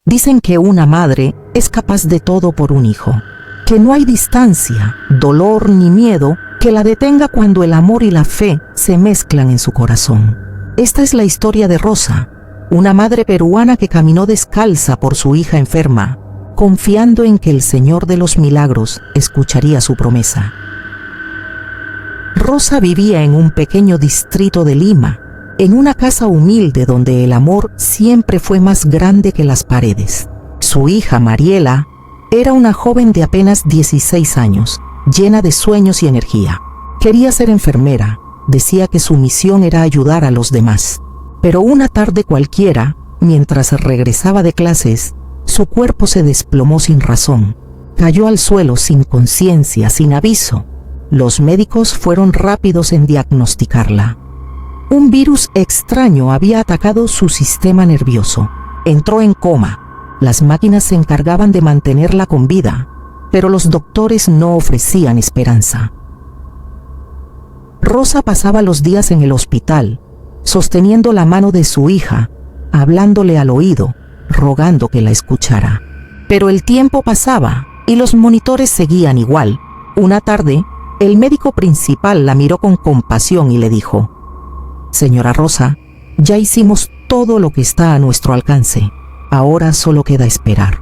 Dicen que una madre es capaz de todo por un hijo, que no hay distancia, dolor ni miedo que la detenga cuando el amor y la fe se mezclan en su corazón. Esta es la historia de Rosa, una madre peruana que caminó descalza por su hija enferma, confiando en que el Señor de los Milagros escucharía su promesa. Rosa vivía en un pequeño distrito de Lima, en una casa humilde donde el amor siempre fue más grande que las paredes. Su hija, Mariela, era una joven de apenas 16 años, llena de sueños y energía. Quería ser enfermera, decía que su misión era ayudar a los demás. Pero una tarde cualquiera, mientras regresaba de clases, su cuerpo se desplomó sin razón. Cayó al suelo sin conciencia, sin aviso. Los médicos fueron rápidos en diagnosticarla. Un virus extraño había atacado su sistema nervioso. Entró en coma. Las máquinas se encargaban de mantenerla con vida, pero los doctores no ofrecían esperanza. Rosa pasaba los días en el hospital, sosteniendo la mano de su hija, hablándole al oído, rogando que la escuchara. Pero el tiempo pasaba y los monitores seguían igual. Una tarde, el médico principal la miró con compasión y le dijo: «Señora Rosa, ya hicimos todo lo que está a nuestro alcance. Ahora solo queda esperar».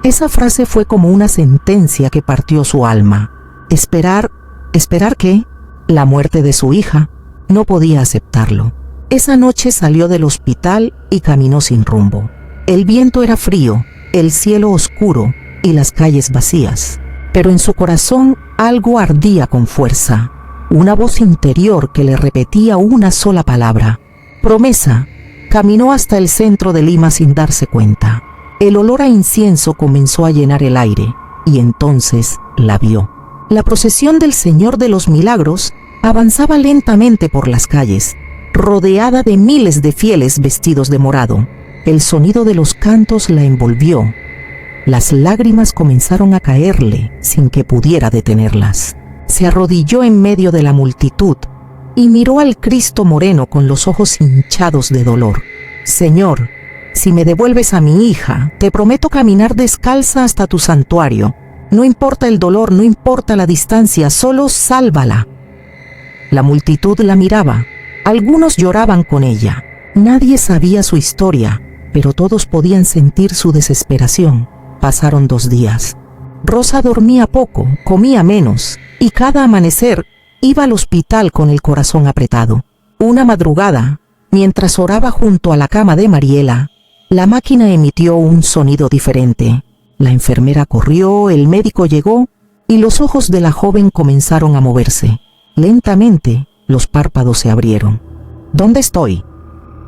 Esa frase fue como una sentencia que partió su alma. ¿Esperar? ¿Esperar qué? La muerte de su hija. No podía aceptarlo. Esa noche salió del hospital y caminó sin rumbo. El viento era frío, el cielo oscuro y las calles vacías. Pero en su corazón algo ardía con fuerza. Una voz interior que le repetía una sola palabra: promesa. Caminó hasta el centro de Lima sin darse cuenta. El olor a incienso comenzó a llenar el aire y entonces la vio. La procesión del Señor de los Milagros avanzaba lentamente por las calles, rodeada de miles de fieles vestidos de morado. El sonido de los cantos la envolvió. Las lágrimas comenzaron a caerle sin que pudiera detenerlas. Se arrodilló en medio de la multitud y miró al Cristo moreno con los ojos hinchados de dolor. «Señor, si me devuelves a mi hija, te prometo caminar descalza hasta tu santuario. No importa el dolor, no importa la distancia, solo sálvala». La multitud la miraba. Algunos lloraban con ella. Nadie sabía su historia, pero todos podían sentir su desesperación. Pasaron 2 días. Rosa dormía poco, comía menos, y cada amanecer iba al hospital con el corazón apretado. Una madrugada, mientras oraba junto a la cama de Mariela, la máquina emitió un sonido diferente. La enfermera corrió, el médico llegó, y los ojos de la joven comenzaron a moverse. Lentamente, los párpados se abrieron. «¿Dónde estoy?»,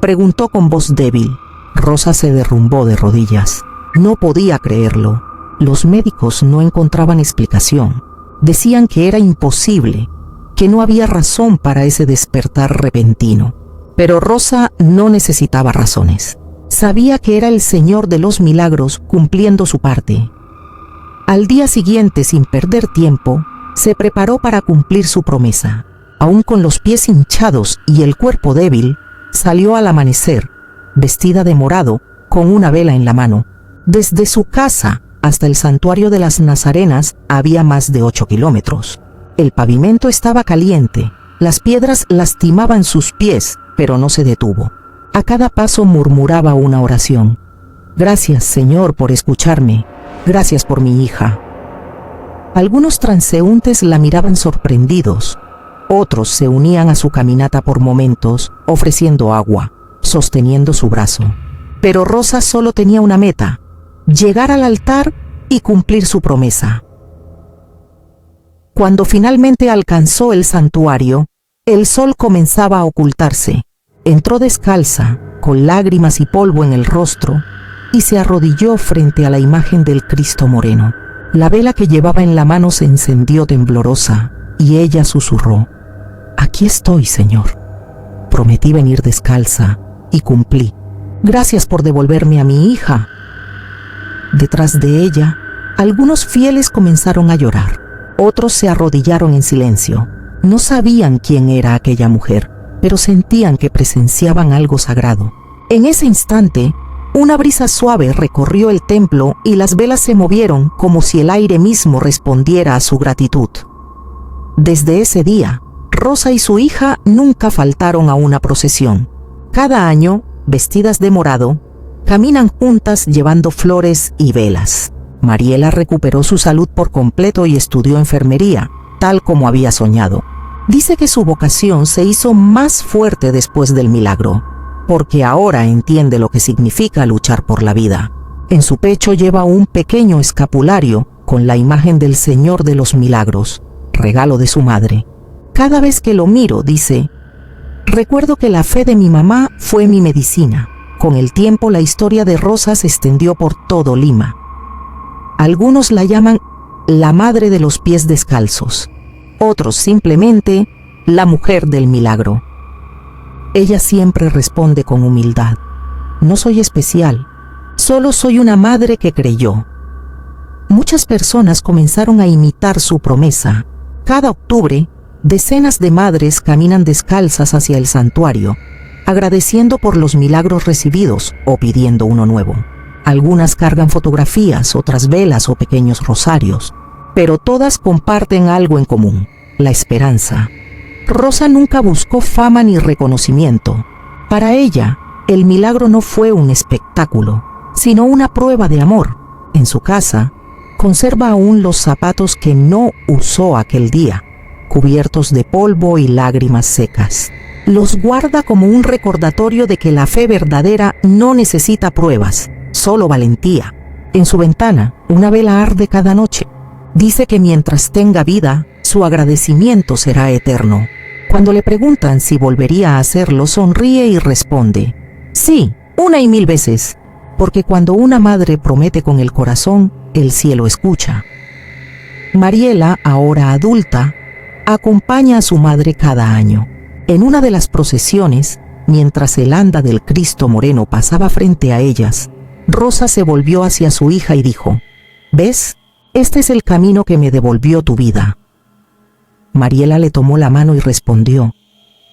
preguntó con voz débil. Rosa se derrumbó de rodillas. No podía creerlo. Los médicos no encontraban explicación. Decían que era imposible, que no había razón para ese despertar repentino. Pero Rosa no necesitaba razones. Sabía que era el Señor de los Milagros cumpliendo su parte. Al día siguiente, sin perder tiempo, se preparó para cumplir su promesa. Aún con los pies hinchados y el cuerpo débil, salió al amanecer, vestida de morado, con una vela en la mano. Desde su casa hasta el santuario de las Nazarenas había más de 8 kilómetros. El pavimento estaba caliente, las piedras lastimaban sus pies, pero no se detuvo. A cada paso murmuraba una oración: «Gracias, Señor, por escucharme. Gracias por mi hija». Algunos transeúntes la miraban sorprendidos. Otros se unían a su caminata por momentos, ofreciendo agua, sosteniendo su brazo. Pero Rosa solo tenía una meta: llegar al altar y cumplir su promesa. Cuando finalmente alcanzó el santuario, el sol comenzaba a ocultarse. Entró descalza, con lágrimas y polvo en el rostro, y se arrodilló frente a la imagen del Cristo moreno. La vela que llevaba en la mano se encendió temblorosa, y ella susurró: «Aquí estoy, Señor. Prometí venir descalza, y cumplí. Gracias por devolverme a mi hija». Detrás de ella, algunos fieles comenzaron a llorar. Otros se arrodillaron en silencio. No sabían quién era aquella mujer, pero sentían que presenciaban algo sagrado. En ese instante, Una brisa suave recorrió el templo y las velas se movieron como si el aire mismo respondiera a su gratitud. Desde ese día, Rosa y su hija nunca faltaron a una procesión. Cada año, vestidas de morado, caminan juntas llevando flores y velas. Mariela recuperó su salud por completo y estudió enfermería, tal como había soñado. Dice que su vocación se hizo más fuerte después del milagro, porque ahora entiende lo que significa luchar por la vida. En su pecho lleva un pequeño escapulario con la imagen del Señor de los Milagros, regalo de su madre. Cada vez que lo miro, dice, recuerdo que la fe de mi mamá fue mi medicina. Con el tiempo la historia de Rosa se extendió por todo Lima. Algunos la llaman la madre de los pies descalzos, otros simplemente la mujer del milagro. Ella siempre responde con humildad, no soy especial, solo soy una madre que creyó. Muchas personas comenzaron a imitar su promesa. Cada octubre, decenas de madres caminan descalzas hacia el santuario, agradeciendo por los milagros recibidos o pidiendo uno nuevo. Algunas cargan fotografías, otras velas o pequeños rosarios, pero todas comparten algo en común, la esperanza. Rosa nunca buscó fama ni reconocimiento. Para ella, el milagro no fue un espectáculo, sino una prueba de amor. En su casa, conserva aún los zapatos que no usó aquel día, cubiertos de polvo y lágrimas secas. Los guarda como un recordatorio de que la fe verdadera no necesita pruebas, solo valentía. En su ventana, una vela arde cada noche. Dice que mientras tenga vida, su agradecimiento será eterno. Cuando le preguntan si volvería a hacerlo, sonríe y responde, sí, 1 y 1000 veces, porque cuando una madre promete con el corazón, el cielo escucha. Mariela, ahora adulta, acompaña a su madre cada año. En una de las procesiones, mientras el anda del Cristo Moreno pasaba frente a ellas, Rosa se volvió hacia su hija y dijo, ¿ves? Este es el camino que me devolvió tu vida. Mariela le tomó la mano y respondió,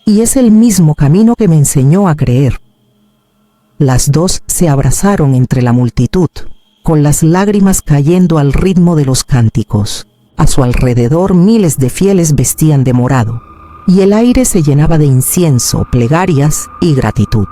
y es el mismo camino que me enseñó a creer. Las dos se abrazaron entre la multitud, con las lágrimas cayendo al ritmo de los cánticos. A su alrededor miles de fieles vestían de morado, y el aire se llenaba de incienso, plegarias y gratitud.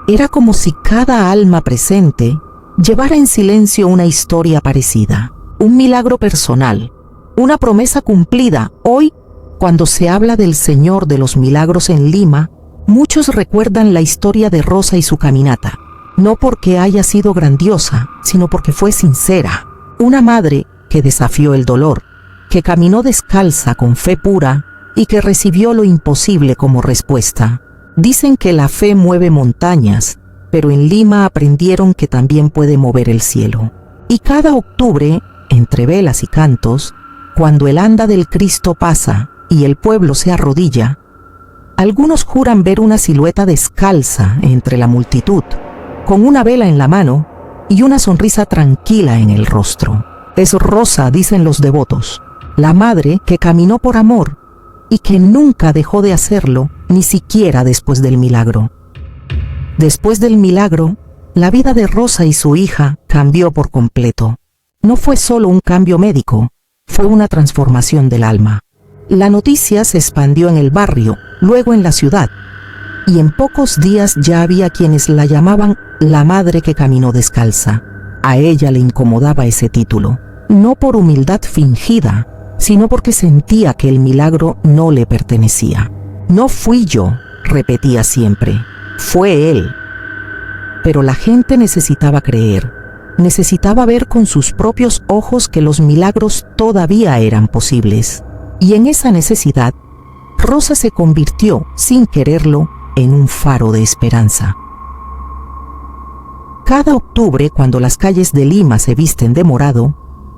Era como si cada alma presente llevara en silencio una historia parecida, un milagro personal, una promesa cumplida. Hoy, cuando se habla del Señor de los Milagros en Lima, muchos recuerdan la historia de Rosa y su caminata, no porque haya sido grandiosa, sino porque fue sincera. Una madre que desafió el dolor, que caminó descalza con fe pura y que recibió lo imposible como respuesta. Dicen que la fe mueve montañas, pero en Lima aprendieron que también puede mover el cielo. Y cada octubre, entre velas y cantos, cuando el anda del Cristo pasa y el pueblo se arrodilla, algunos juran ver una silueta descalza entre la multitud, con una vela en la mano y una sonrisa tranquila en el rostro. Es Rosa, dicen los devotos, la madre que caminó por amor y que nunca dejó de hacerlo, ni siquiera después del milagro. Después del milagro, la vida de Rosa y su hija cambió por completo. No fue solo un cambio médico, fue una transformación del alma. La noticia se expandió en el barrio, luego en la ciudad, y en pocos días ya había quienes la llamaban la madre que caminó descalza. A ella le incomodaba ese título, no por humildad fingida, sino porque sentía que el milagro no le pertenecía. No fui yo, repetía siempre, fue él. Pero la gente necesitaba creer, necesitaba ver con sus propios ojos que los milagros todavía eran posibles. Y en esa necesidad, Rosa se convirtió, sin quererlo, en un faro de esperanza. Cada octubre, cuando las calles de Lima se visten de morado,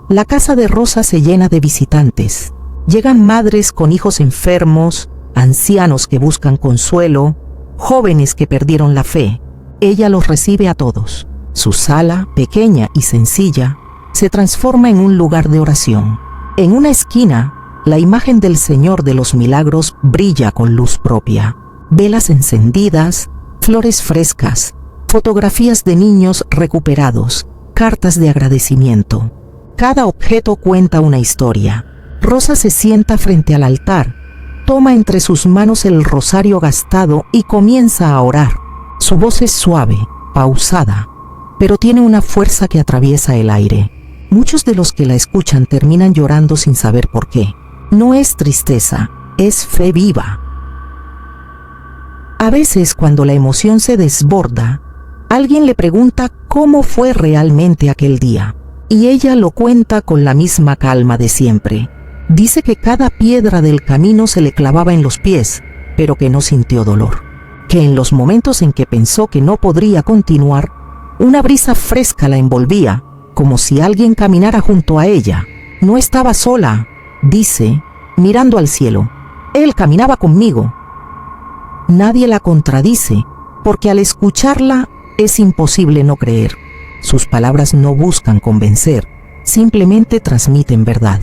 la casa de Rosa se llena de visitantes. Llegan madres con hijos enfermos, ancianos que buscan consuelo, jóvenes que perdieron la fe. Ella los recibe a todos. Su sala, pequeña y sencilla, se transforma en un lugar de oración. En una esquina, la imagen del Señor de los Milagros brilla con luz propia. Velas encendidas, flores frescas, fotografías de niños recuperados, cartas de agradecimiento. Cada objeto cuenta una historia. Rosa se sienta frente al altar, toma entre sus manos el rosario gastado y comienza a orar. Su voz es suave, pausada, pero tiene una fuerza que atraviesa el aire. Muchos de los que la escuchan terminan llorando sin saber por qué. No es tristeza, es fe viva. A veces, cuando la emoción se desborda, alguien le pregunta cómo fue realmente aquel día, y ella lo cuenta con la misma calma de siempre. Dice que cada piedra del camino se le clavaba en los pies, pero que no sintió dolor. Que en los momentos en que pensó que no podría continuar, una brisa fresca la envolvía, como si alguien caminara junto a ella. No estaba sola, dice, mirando al cielo. Él caminaba conmigo. Nadie la contradice, porque al escucharla es imposible no creer. Sus palabras no buscan convencer, simplemente transmiten verdad.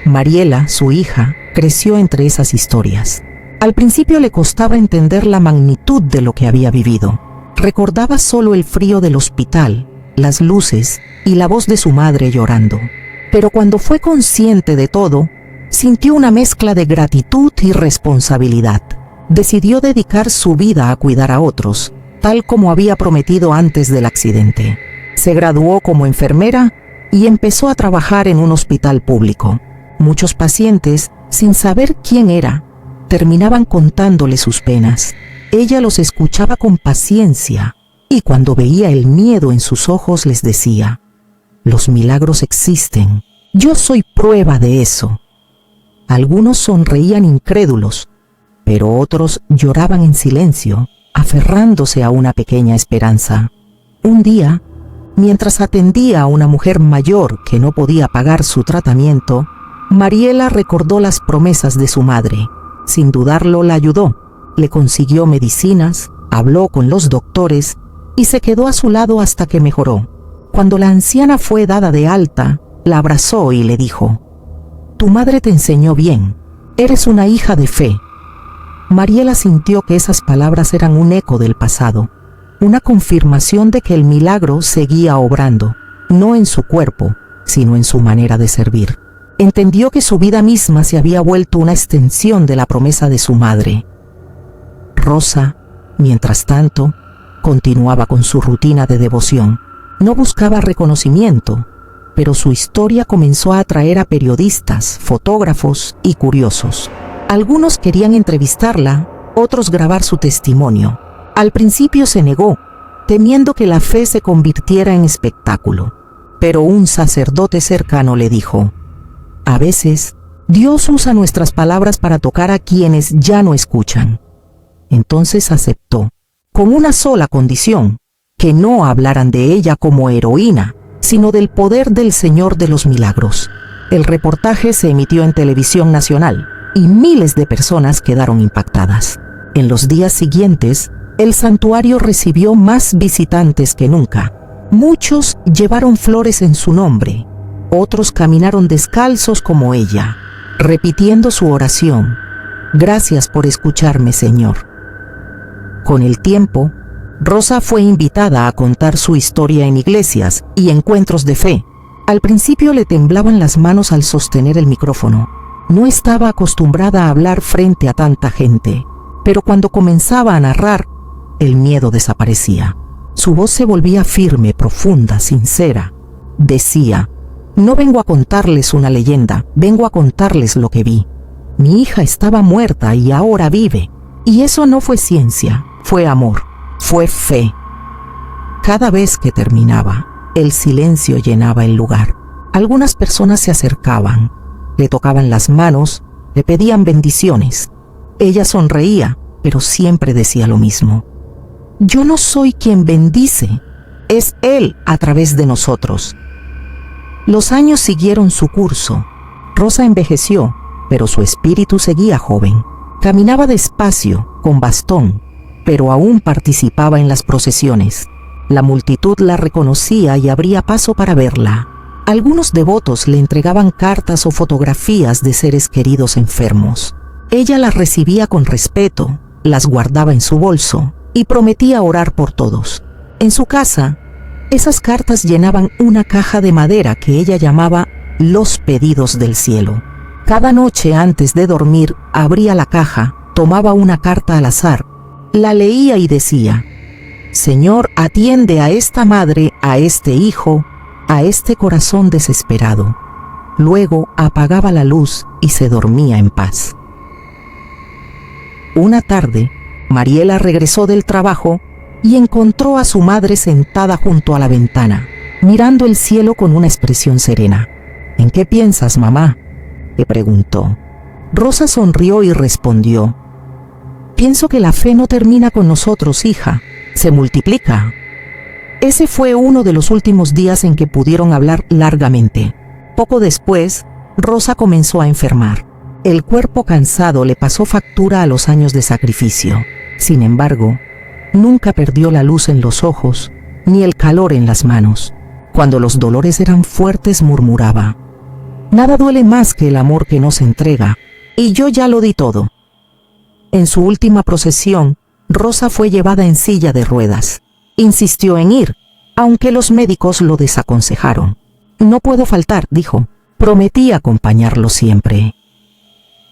Mariela, su hija, creció entre esas historias. Al principio le costaba entender la magnitud de lo que había vivido. Recordaba solo el frío del hospital, las luces y la voz de su madre llorando. Pero cuando fue consciente de todo, sintió una mezcla de gratitud y responsabilidad. Decidió dedicar su vida a cuidar a otros, tal como había prometido antes del accidente. Se graduó como enfermera y empezó a trabajar en un hospital público. Muchos pacientes, sin saber quién era, terminaban contándole sus penas. Ella los escuchaba con paciencia y cuando veía el miedo en sus ojos les decía: «Los milagros existen, yo soy prueba de eso». Algunos sonreían incrédulos, pero otros lloraban en silencio, aferrándose a una pequeña esperanza. Un día, mientras atendía a una mujer mayor que no podía pagar su tratamiento, Mariela recordó las promesas de su madre. Sin dudarlo, la ayudó. Le consiguió medicinas, habló con los doctores y se quedó a su lado hasta que mejoró. Cuando la anciana fue dada de alta, la abrazó y le dijo: «Tu madre te enseñó bien. Eres una hija de fe». Mariela sintió que esas palabras eran un eco del pasado, una confirmación de que el milagro seguía obrando, no en su cuerpo, sino en su manera de servir. Entendió que su vida misma se había vuelto una extensión de la promesa de su madre. Rosa, mientras tanto, continuaba con su rutina de devoción. No buscaba reconocimiento, pero su historia comenzó a atraer a periodistas, fotógrafos y curiosos. Algunos querían entrevistarla, otros grabar su testimonio. Al principio se negó, temiendo que la fe se convirtiera en espectáculo. Pero un sacerdote cercano le dijo: «A veces, Dios usa nuestras palabras para tocar a quienes ya no escuchan». Entonces aceptó, con una sola condición: que no hablaran de ella como heroína, sino del poder del Señor de los Milagros. El reportaje se emitió en televisión nacional y miles de personas quedaron impactadas. En los días siguientes, el santuario recibió más visitantes que nunca. Muchos llevaron flores en su nombre, otros caminaron descalzos como ella, repitiendo su oración: «Gracias por escucharme, Señor». Con el tiempo, Rosa fue invitada a contar su historia en iglesias y encuentros de fe. Al principio le temblaban las manos al sostener el micrófono. No estaba acostumbrada a hablar frente a tanta gente, pero cuando comenzaba a narrar, el miedo desaparecía. Su voz se volvía firme, profunda, sincera. Decía: «No vengo a contarles una leyenda, vengo a contarles lo que vi. Mi hija estaba muerta y ahora vive». Y eso no fue ciencia, fue amor, fue fe. Cada vez que terminaba, el silencio llenaba el lugar. Algunas personas se acercaban, le tocaban las manos, le pedían bendiciones. Ella sonreía, pero siempre decía lo mismo: «Yo no soy quien bendice, es Él a través de nosotros». Los años siguieron su curso. Rosa envejeció, pero su espíritu seguía joven. Caminaba despacio, con bastón, pero aún participaba en las procesiones. La multitud la reconocía y abría paso para verla. Algunos devotos le entregaban cartas o fotografías de seres queridos enfermos. Ella las recibía con respeto, las guardaba en su bolso y prometía orar por todos. En su casa, esas cartas llenaban una caja de madera que ella llamaba los pedidos del cielo. Cada noche antes de dormir abría la caja, tomaba una carta al azar, la leía y decía: Señor, atiende a esta madre, a este hijo, a este corazón desesperado. Luego apagaba la luz y se dormía en paz. Una tarde, Mariela regresó del trabajo y encontró a su madre sentada junto a la ventana, mirando el cielo con una expresión serena. ¿En qué piensas, mamá?, le preguntó. Rosa sonrió y respondió: Pienso que la fe no termina con nosotros, hija, se multiplica. Ese fue uno de los últimos días en que pudieron hablar largamente. Poco después, Rosa comenzó a enfermar. El cuerpo cansado le pasó factura a los años de sacrificio. Sin embargo, nunca perdió la luz en los ojos, ni el calor en las manos. Cuando los dolores eran fuertes, murmuraba: Nada duele más que el amor que no se entrega, y yo ya lo di todo. En su última procesión, Rosa fue llevada en silla de ruedas. Insistió en ir, aunque los médicos lo desaconsejaron. No puedo faltar, dijo. Prometí acompañarlo siempre.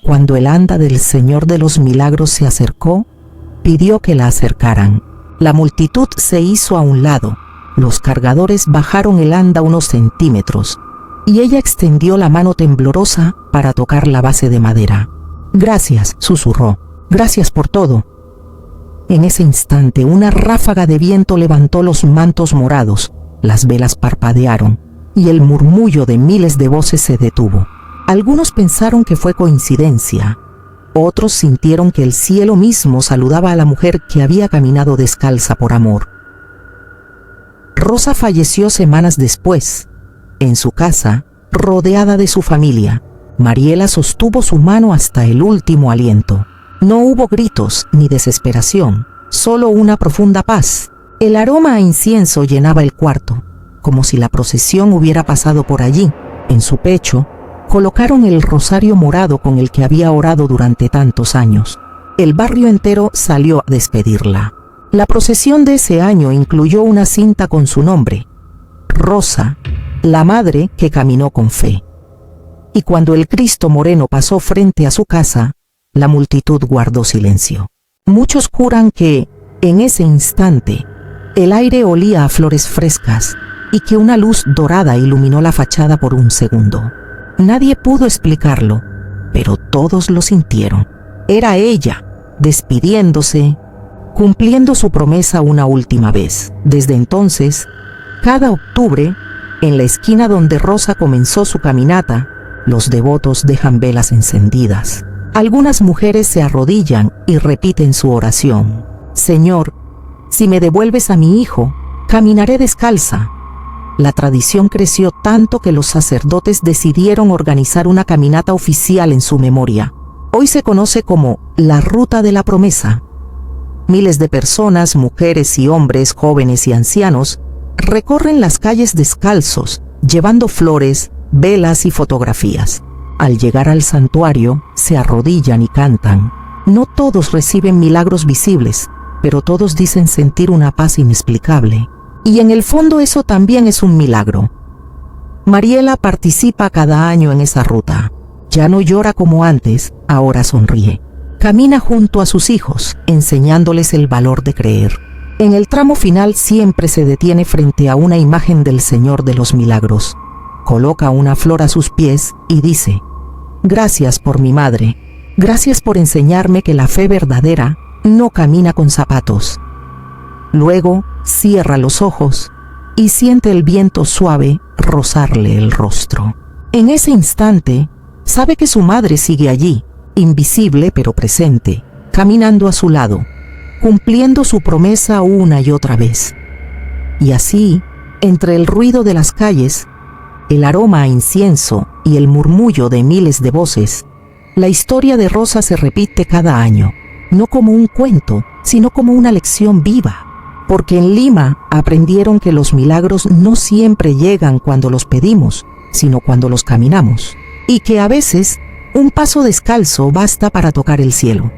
Cuando el anda del Señor de los Milagros se acercó, pidió que la acercaran. La multitud se hizo a un lado. Los cargadores bajaron el anda unos centímetros, y ella extendió la mano temblorosa para tocar la base de madera. Gracias, susurró. Gracias por todo. En ese instante, una ráfaga de viento levantó los mantos morados, las velas parpadearon, y el murmullo de miles de voces se detuvo. Algunos pensaron que fue coincidencia. Otros sintieron que el cielo mismo saludaba a la mujer que había caminado descalza por amor. Rosa falleció semanas después. En su casa, rodeada de su familia, Mariela sostuvo su mano hasta el último aliento. No hubo gritos ni desesperación, solo una profunda paz. El aroma a incienso llenaba el cuarto, como si la procesión hubiera pasado por allí. En su pecho, colocaron el rosario morado con el que había orado durante tantos años. El barrio entero salió a despedirla. La procesión de ese año incluyó una cinta con su nombre: Rosa, la madre que caminó con fe. Y cuando el Cristo moreno pasó frente a su casa, la multitud guardó silencio. Muchos juran que, en ese instante, el aire olía a flores frescas y que una luz dorada iluminó la fachada por un segundo. Nadie pudo explicarlo, pero todos lo sintieron. Era ella, despidiéndose, cumpliendo su promesa una última vez. Desde entonces, cada octubre, en la esquina donde Rosa comenzó su caminata, los devotos dejan velas encendidas. Algunas mujeres se arrodillan y repiten su oración: Señor, si me devuelves a mi hijo, caminaré descalza. La tradición creció tanto que los sacerdotes decidieron organizar una caminata oficial en su memoria. Hoy se conoce como la Ruta de la Promesa. Miles de personas, mujeres y hombres, jóvenes y ancianos, recorren las calles descalzos, llevando flores, velas y fotografías. Al llegar al santuario, se arrodillan y cantan. No todos reciben milagros visibles, pero todos dicen sentir una paz inexplicable. Y en el fondo eso también es un milagro. Mariela participa cada año en esa ruta. Ya no llora como antes, ahora sonríe. Camina junto a sus hijos, enseñándoles el valor de creer. En el tramo final siempre se detiene frente a una imagen del Señor de los Milagros. Coloca una flor a sus pies y dice: Gracias por mi madre. Gracias por enseñarme que la fe verdadera no camina con zapatos. Luego cierra los ojos y siente el viento suave rozarle el rostro. En ese instante, sabe que su madre sigue allí, invisible pero presente, caminando a su lado, cumpliendo su promesa una y otra vez. Y así, entre el ruido de las calles, el aroma a incienso y el murmullo de miles de voces, la historia de Rosa se repite cada año, no como un cuento, sino como una lección viva. Porque en Lima aprendieron que los milagros no siempre llegan cuando los pedimos, sino cuando los caminamos. Y que a veces un paso descalzo basta para tocar el cielo.